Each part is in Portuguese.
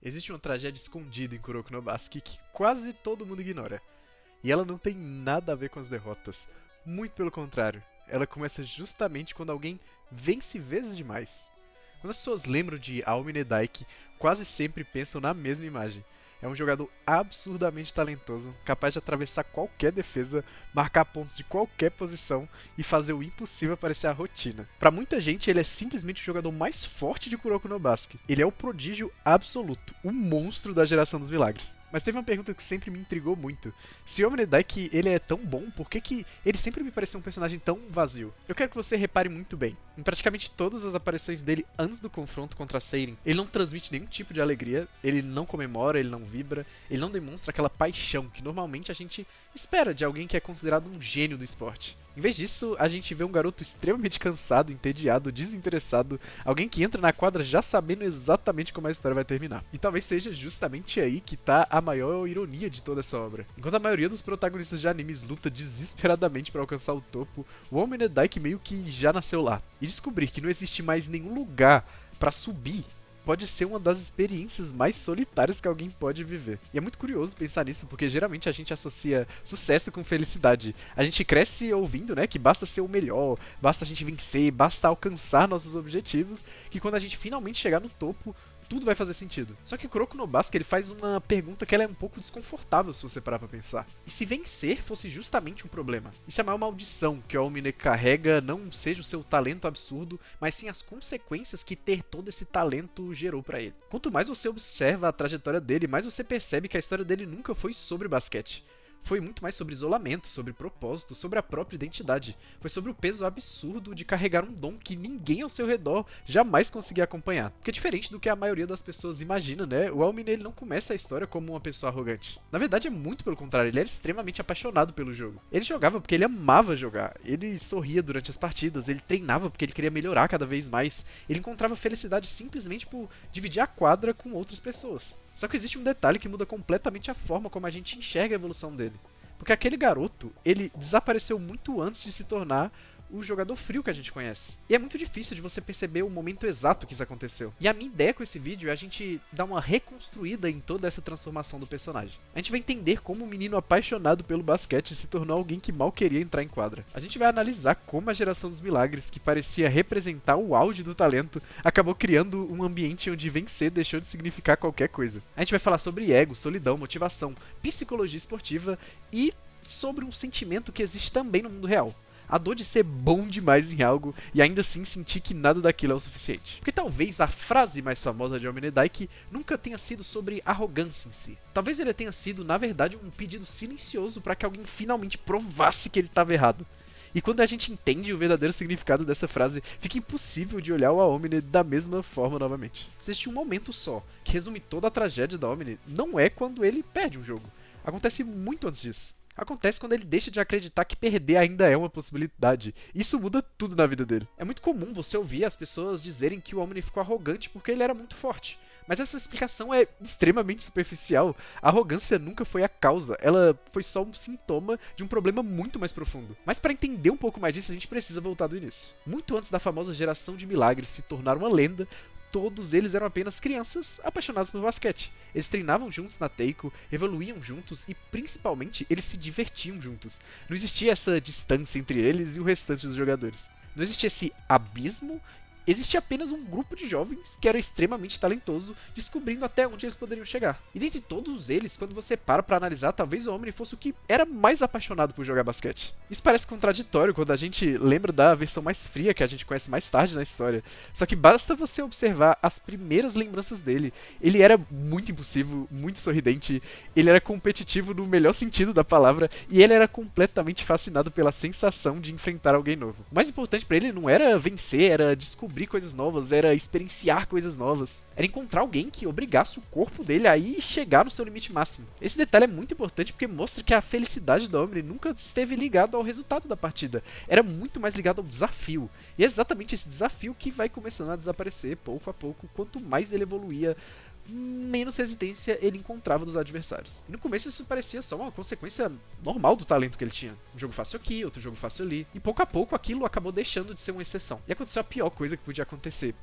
Existe uma tragédia escondida em Kuroko no Basket que quase todo mundo ignora. E ela não tem nada a ver com as derrotas. Muito pelo contrário, ela começa justamente quando alguém vence vezes demais. Quando as pessoas lembram de Aomine Daiki, quase sempre pensam na mesma imagem. É um jogador absurdamente talentoso, capaz de atravessar qualquer defesa, marcar pontos de qualquer posição e fazer o impossível parecer a rotina. Pra muita gente, ele é simplesmente o jogador mais forte de Kuroko no Basket. Ele é o prodígio absoluto, o monstro da geração dos milagres. Mas teve uma pergunta que sempre me intrigou muito. Se o Omni Daiki ele é tão bom, por que ele sempre me pareceu um personagem tão vazio? Eu quero que você repare muito bem. Em praticamente todas as aparições dele antes do confronto contra Seirin, ele não transmite nenhum tipo de alegria, ele não comemora, ele não vibra, ele não demonstra aquela paixão que normalmente a gente espera de alguém que é considerado um gênio do esporte. Em vez disso, a gente vê um garoto extremamente cansado, entediado, desinteressado, alguém que entra na quadra já sabendo exatamente como a história vai terminar. E talvez seja justamente aí que tá a maior ironia de toda essa obra. Enquanto a maioria dos protagonistas de animes luta desesperadamente para alcançar o topo, o Omine Daiki meio que já nasceu lá. E descobrir que não existe mais nenhum lugar para subir pode ser uma das experiências mais solitárias que alguém pode viver. E é muito curioso pensar nisso, porque geralmente a gente associa sucesso com felicidade. A gente cresce ouvindo, né, que basta ser o melhor, basta a gente vencer, basta alcançar nossos objetivos, que quando a gente finalmente chegar no topo, tudo vai fazer sentido. Só que Kuroko no Basket ele faz uma pergunta que ela é um pouco desconfortável se você parar pra pensar. E se vencer fosse justamente um problema? E se a maior maldição que o Omine carrega não seja o seu talento absurdo, mas sim as consequências que ter todo esse talento gerou pra ele? Quanto mais você observa a trajetória dele, mais você percebe que a história dele nunca foi sobre basquete. Foi muito mais sobre isolamento, sobre propósito, sobre a própria identidade. Foi sobre o peso absurdo de carregar um dom que ninguém ao seu redor jamais conseguia acompanhar. Porque diferente do que a maioria das pessoas imagina, né? O Aomine ele não começa a história como uma pessoa arrogante. Na verdade é muito pelo contrário, ele era extremamente apaixonado pelo jogo. Ele jogava porque ele amava jogar. Ele sorria durante as partidas, ele treinava porque ele queria melhorar cada vez mais. Ele encontrava felicidade simplesmente por dividir a quadra com outras pessoas. Só que existe um detalhe que muda completamente a forma como a gente enxerga a evolução dele. Porque aquele garoto, ele desapareceu muito antes de se tornar o jogador frio que a gente conhece. E é muito difícil de você perceber o momento exato que isso aconteceu. E a minha ideia com esse vídeo é a gente dar uma reconstruída em toda essa transformação do personagem. A gente vai entender como um menino apaixonado pelo basquete se tornou alguém que mal queria entrar em quadra. A gente vai analisar como a geração dos milagres, que parecia representar o auge do talento, acabou criando um ambiente onde vencer deixou de significar qualquer coisa. A gente vai falar sobre ego, solidão, motivação, psicologia esportiva e sobre um sentimento que existe também no mundo real. A dor de ser bom demais em algo e ainda assim sentir que nada daquilo é o suficiente. Porque talvez a frase mais famosa de Omine Daiki nunca tenha sido sobre arrogância em si. Talvez ele tenha sido, na verdade, um pedido silencioso para que alguém finalmente provasse que ele estava errado. E quando a gente entende o verdadeiro significado dessa frase, fica impossível de olhar o Aomine da mesma forma novamente. Se existe um momento só que resume toda a tragédia da Aomine, não é quando ele perde um jogo. Acontece muito antes disso. Acontece quando ele deixa de acreditar que perder ainda é uma possibilidade. Isso muda tudo na vida dele. É muito comum você ouvir as pessoas dizerem que o Omni ficou arrogante porque ele era muito forte. Mas essa explicação é extremamente superficial. A arrogância nunca foi a causa, ela foi só um sintoma de um problema muito mais profundo. Mas para entender um pouco mais disso, a gente precisa voltar do início. Muito antes da famosa geração de milagres se tornar uma lenda, todos eles eram apenas crianças apaixonadas por basquete. Eles treinavam juntos na Teiko, evoluíam juntos e, principalmente, eles se divertiam juntos. Não existia essa distância entre eles e o restante dos jogadores. Não existia esse abismo. Existia apenas um grupo de jovens que era extremamente talentoso, descobrindo até onde eles poderiam chegar. E dentre todos eles, quando você para pra analisar, talvez o Omni fosse o que era mais apaixonado por jogar basquete. Isso parece contraditório quando a gente lembra da versão mais fria que a gente conhece mais tarde na história. Só que basta você observar as primeiras lembranças dele. Ele era muito impulsivo, muito sorridente, ele era competitivo no melhor sentido da palavra, e ele era completamente fascinado pela sensação de enfrentar alguém novo. O mais importante pra ele não era vencer, era descobrir coisas novas, era experienciar coisas novas. Era encontrar alguém que obrigasse o corpo dele a ir chegar no seu limite máximo. Esse detalhe é muito importante porque mostra que a felicidade do Omni nunca esteve ligado ao resultado da partida. Era muito mais ligado ao desafio. E é exatamente esse desafio que vai começando a desaparecer pouco a pouco. Quanto mais ele evoluía, menos resistência ele encontrava dos adversários. E no começo isso parecia só uma consequência normal do talento que ele tinha. Um jogo fácil aqui, outro jogo fácil ali. E pouco a pouco aquilo acabou deixando de ser uma exceção. E aconteceu a pior coisa que podia acontecer.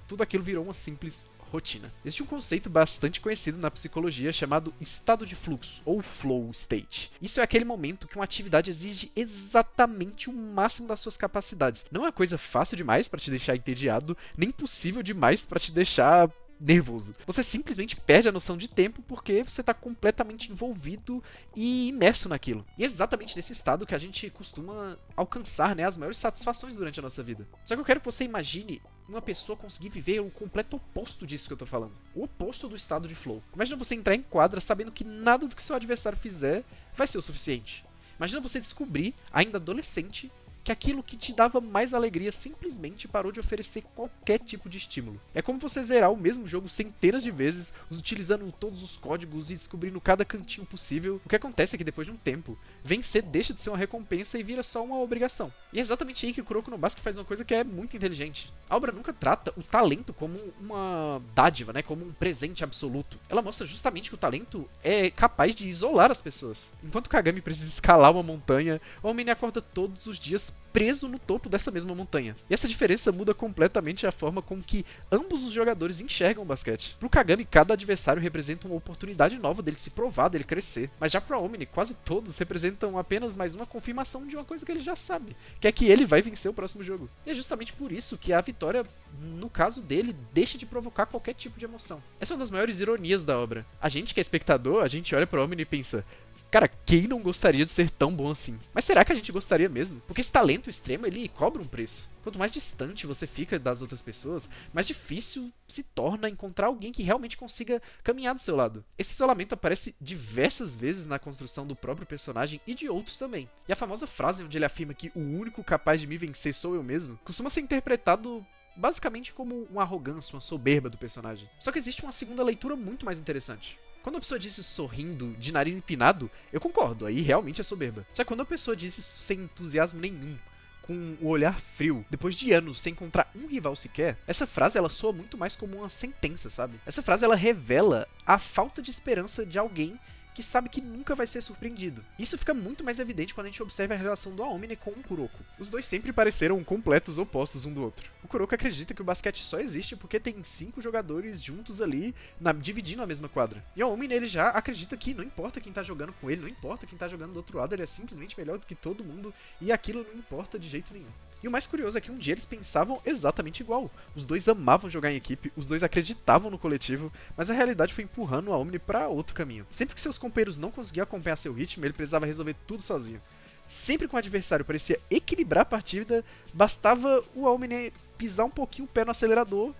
Tudo aquilo virou uma simples rotina. Existe um conceito bastante conhecido na psicologia chamado estado de fluxo, ou flow state. Isso é aquele momento que uma atividade exige exatamente o máximo das suas capacidades. Não é uma coisa fácil demais para te deixar entediado, nem possível demais para te deixar nervoso. Você simplesmente perde a noção de tempo porque você está completamente envolvido e imerso naquilo. E é exatamente nesse estado que a gente costuma alcançar, né, as maiores satisfações durante a nossa vida. Só que eu quero que você imagine uma pessoa conseguir viver o completo oposto disso que eu tô falando. O oposto do estado de flow. Imagina você entrar em quadra sabendo que nada do que seu adversário fizer vai ser o suficiente. Imagina você descobrir, ainda adolescente, que aquilo que te dava mais alegria simplesmente parou de oferecer qualquer tipo de estímulo. É como você zerar o mesmo jogo centenas de vezes, utilizando todos os códigos e descobrindo cada cantinho possível. O que acontece é que depois de um tempo, vencer deixa de ser uma recompensa e vira só uma obrigação. E é exatamente aí que o Kuroko no Basket faz uma coisa que é muito inteligente. A obra nunca trata o talento como uma dádiva, né, como um presente absoluto. Ela mostra justamente que o talento é capaz de isolar as pessoas. Enquanto Kagami precisa escalar uma montanha, o Omine acorda todos os dias preso no topo dessa mesma montanha. E essa diferença muda completamente a forma com que ambos os jogadores enxergam o basquete. Pro Kagami, cada adversário representa uma oportunidade nova dele se provar, dele crescer. Mas já pro Omine, quase todos representam apenas mais uma confirmação de uma coisa que ele já sabe, que é que ele vai vencer o próximo jogo. E é justamente por isso que a vitória, no caso dele, deixa de provocar qualquer tipo de emoção. Essa é uma das maiores ironias da obra. A gente que é espectador, a gente olha pro Omine e pensa: cara, quem não gostaria de ser tão bom assim? Mas será que a gente gostaria mesmo? Porque esse talento extremo, ele cobra um preço. Quanto mais distante você fica das outras pessoas, mais difícil se torna encontrar alguém que realmente consiga caminhar do seu lado. Esse isolamento aparece diversas vezes na construção do próprio personagem e de outros também. E a famosa frase onde ele afirma que o único capaz de me vencer sou eu mesmo, costuma ser interpretado basicamente como uma arrogância, uma soberba do personagem. Só que existe uma segunda leitura muito mais interessante. Quando a pessoa diz isso sorrindo, de nariz empinado, eu concordo, aí realmente é soberba. Só que quando a pessoa diz isso sem entusiasmo nenhum, com o olhar frio, depois de anos sem encontrar um rival sequer, essa frase ela soa muito mais como uma sentença, sabe? Essa frase ela revela a falta de esperança de alguém que sabe que nunca vai ser surpreendido. Isso fica muito mais evidente quando a gente observa a relação do Aomine com o Kuroko. Os dois sempre pareceram completos opostos um do outro. O Kuroko acredita que o basquete só existe porque tem 5 jogadores juntos ali, dividindo a mesma quadra. E o Aomine, ele já acredita que não importa quem tá jogando com ele, não importa quem tá jogando do outro lado, ele é simplesmente melhor do que todo mundo e aquilo não importa de jeito nenhum. E o mais curioso é que um dia eles pensavam exatamente igual. Os dois amavam jogar em equipe, os dois acreditavam no coletivo, mas a realidade foi empurrando o Aomine para outro caminho. Sempre que seus companheiros não conseguiam acompanhar seu ritmo, ele precisava resolver tudo sozinho. Sempre que o adversário parecia equilibrar a partida, bastava o Aomine pisar um pouquinho o pé no acelerador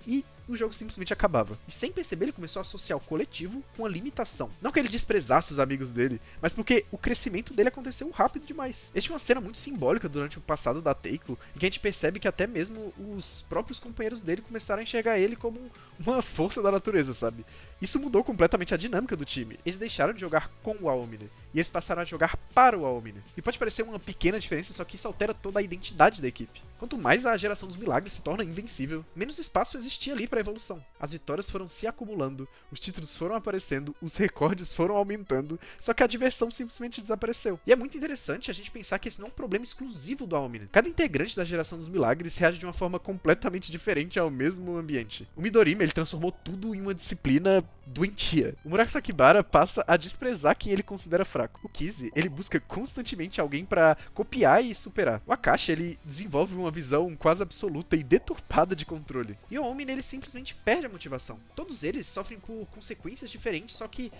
e o jogo simplesmente acabava. E sem perceber, ele começou a associar o coletivo com a limitação. Não que ele desprezasse os amigos dele, mas porque o crescimento dele aconteceu rápido demais. Existe uma cena muito simbólica durante o passado da Teiko, em que a gente percebe que até mesmo os próprios companheiros dele começaram a enxergar ele como uma força da natureza, sabe? Isso mudou completamente a dinâmica do time. Eles deixaram de jogar com o Aomine, e eles passaram a jogar para o Aomine. E pode parecer uma pequena diferença, só que isso altera toda a identidade da equipe. Quanto mais a geração dos milagres se torna invencível, menos espaço existia ali para evolução. As vitórias foram se acumulando, os títulos foram aparecendo, os recordes foram aumentando, só que a diversão simplesmente desapareceu. E é muito interessante a gente pensar que esse não é um problema exclusivo do Aomine. Cada integrante da geração dos milagres reage de uma forma completamente diferente ao mesmo ambiente. O Midorima, ele transformou tudo em uma disciplina doentia. O Murasakibara passa a desprezar quem ele considera fraco. O Kizzy, ele busca constantemente alguém pra copiar e superar. O Akashi, ele desenvolve uma visão quase absoluta e deturpada de controle. E o Aomine, ele simplesmente perde a motivação. Todos eles sofrem por consequências diferentes, só que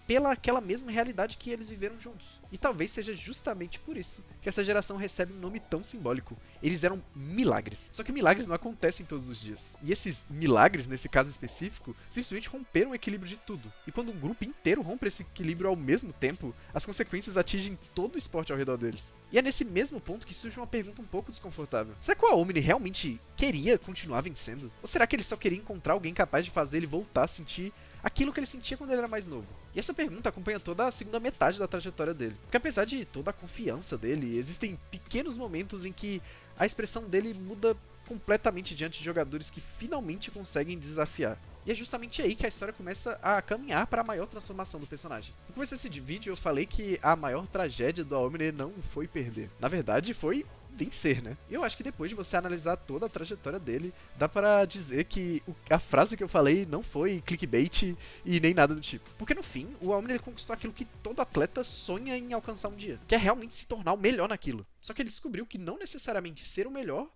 pela aquela mesma realidade que eles viveram juntos. E talvez seja justamente por isso que essa geração recebe um nome tão simbólico. Eles eram milagres. Só que milagres não acontecem todos os dias. E esses milagres, nesse caso específico, simplesmente romperam o equilíbrio de tudo. E quando um grupo inteiro rompe esse equilíbrio ao mesmo tempo, as consequências atingem todo o esporte ao redor deles. E é nesse mesmo ponto que surge uma pergunta um pouco desconfortável. Será que o Aomine realmente queria continuar vencendo? Ou será que ele só queria encontrar alguém capaz de fazer ele voltar a sentir aquilo que ele sentia quando ele era mais novo? E essa pergunta acompanha toda a segunda metade da trajetória dele. Porque apesar de toda a confiança dele, existem pequenos momentos em que a expressão dele muda completamente diante de jogadores que finalmente conseguem desafiar. E é justamente aí que a história começa a caminhar para a maior transformação do personagem. No começo desse vídeo eu falei que a maior tragédia do Aomine não foi perder. Na verdade, foi vencer, né? E eu acho que depois de você analisar toda a trajetória dele, dá pra dizer que a frase que eu falei não foi clickbait e nem nada do tipo. Porque no fim, o Aomni ele conquistou aquilo que todo atleta sonha em alcançar um dia, que é realmente se tornar o melhor naquilo. Só que ele descobriu que não necessariamente ser o melhor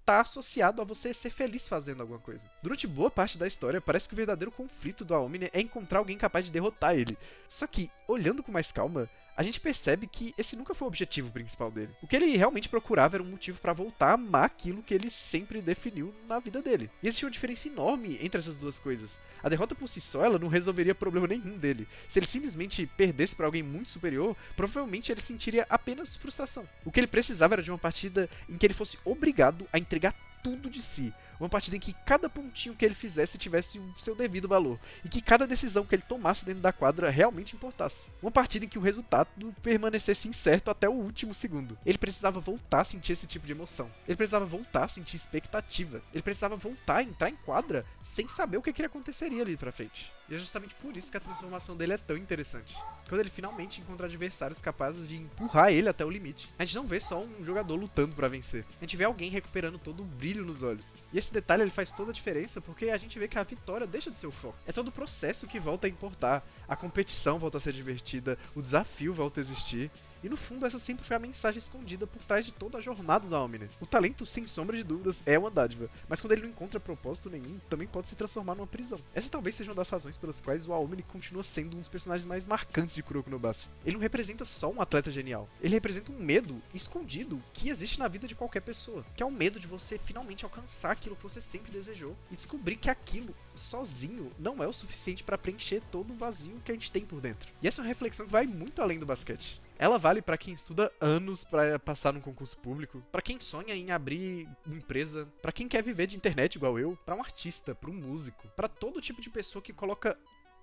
tá associado a você ser feliz fazendo alguma coisa. Durante boa parte da história, parece que o verdadeiro conflito do Aomni é encontrar alguém capaz de derrotar ele. Só que, olhando com mais calma, a gente percebe que esse nunca foi o objetivo principal dele. O que ele realmente procurava era um motivo pra voltar a amar aquilo que ele sempre definiu na vida dele. E existia uma diferença enorme entre essas duas coisas. A derrota por si só, ela não resolveria problema nenhum dele. Se ele simplesmente perdesse pra alguém muito superior, provavelmente ele sentiria apenas frustração. O que ele precisava era de uma partida em que ele fosse obrigado a entregar tudo de si. Uma partida em que cada pontinho que ele fizesse tivesse o seu devido valor. E que cada decisão que ele tomasse dentro da quadra realmente importasse. Uma partida em que o resultado permanecesse incerto até o último segundo. Ele precisava voltar a sentir esse tipo de emoção. Ele precisava voltar a sentir expectativa. Ele precisava voltar a entrar em quadra sem saber o que aconteceria ali pra frente. E é justamente por isso que a transformação dele é tão interessante. Quando ele finalmente encontra adversários capazes de empurrar ele até o limite. A gente não vê só um jogador lutando pra vencer. A gente vê alguém recuperando todo o brilho nos olhos. E esse detalhe ele faz toda a diferença porque a gente vê que a vitória deixa de ser o foco. É todo o processo que volta a importar. A competição volta a ser divertida, o desafio volta a existir. E no fundo essa sempre foi a mensagem escondida por trás de toda a jornada da Omni. O talento, sem sombra de dúvidas, é uma dádiva, mas quando ele não encontra propósito nenhum, também pode se transformar numa prisão. Essa talvez seja uma das razões pelas quais o Aomni continua sendo um dos personagens mais marcantes de Kuroko no Basket. Ele não representa só um atleta genial, ele representa um medo escondido que existe na vida de qualquer pessoa, que é o medo de você finalmente alcançar aquilo que você sempre desejou e descobrir que aquilo sozinho não é o suficiente para preencher todo o vazio que a gente tem por dentro. E essa é uma reflexão que vai muito além do basquete. Ela vale pra quem estuda anos pra passar num concurso público, pra quem sonha em abrir uma empresa, pra quem quer viver de internet igual eu, pra um artista, pra um músico, pra todo tipo de pessoa que coloca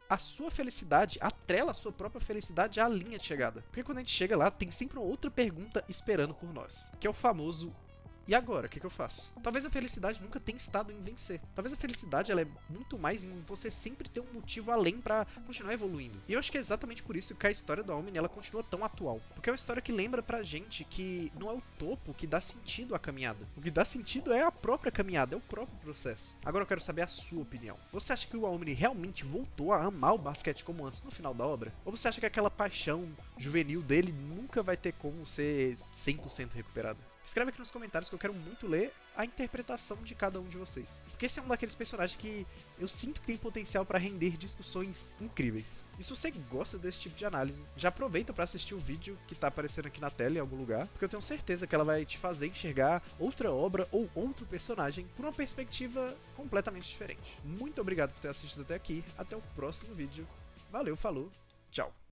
a sua felicidade, atrela a sua própria felicidade à linha de chegada. Porque quando a gente chega lá, tem sempre uma outra pergunta esperando por nós, que é o famoso: e agora, o que eu faço? Talvez a felicidade nunca tenha estado em vencer. Talvez a felicidade ela é muito mais em você sempre ter um motivo além pra continuar evoluindo. E eu acho que é exatamente por isso que a história do Aomni ela continua tão atual. Porque é uma história que lembra pra gente que não é o topo que dá sentido à caminhada. O que dá sentido é a própria caminhada, é o próprio processo. Agora eu quero saber a sua opinião. Você acha que o Aomni realmente voltou a amar o basquete como antes no final da obra? Ou você acha que aquela paixão juvenil dele nunca vai ter como ser 100% recuperada? Escreve aqui nos comentários que eu quero muito ler a interpretação de cada um de vocês. Porque esse é um daqueles personagens que eu sinto que tem potencial para render discussões incríveis. E se você gosta desse tipo de análise, já aproveita para assistir o vídeo que tá aparecendo aqui na tela em algum lugar, porque eu tenho certeza que ela vai te fazer enxergar outra obra ou outro personagem por uma perspectiva completamente diferente. Muito obrigado por ter assistido até aqui, até o próximo vídeo. Valeu, falou, tchau!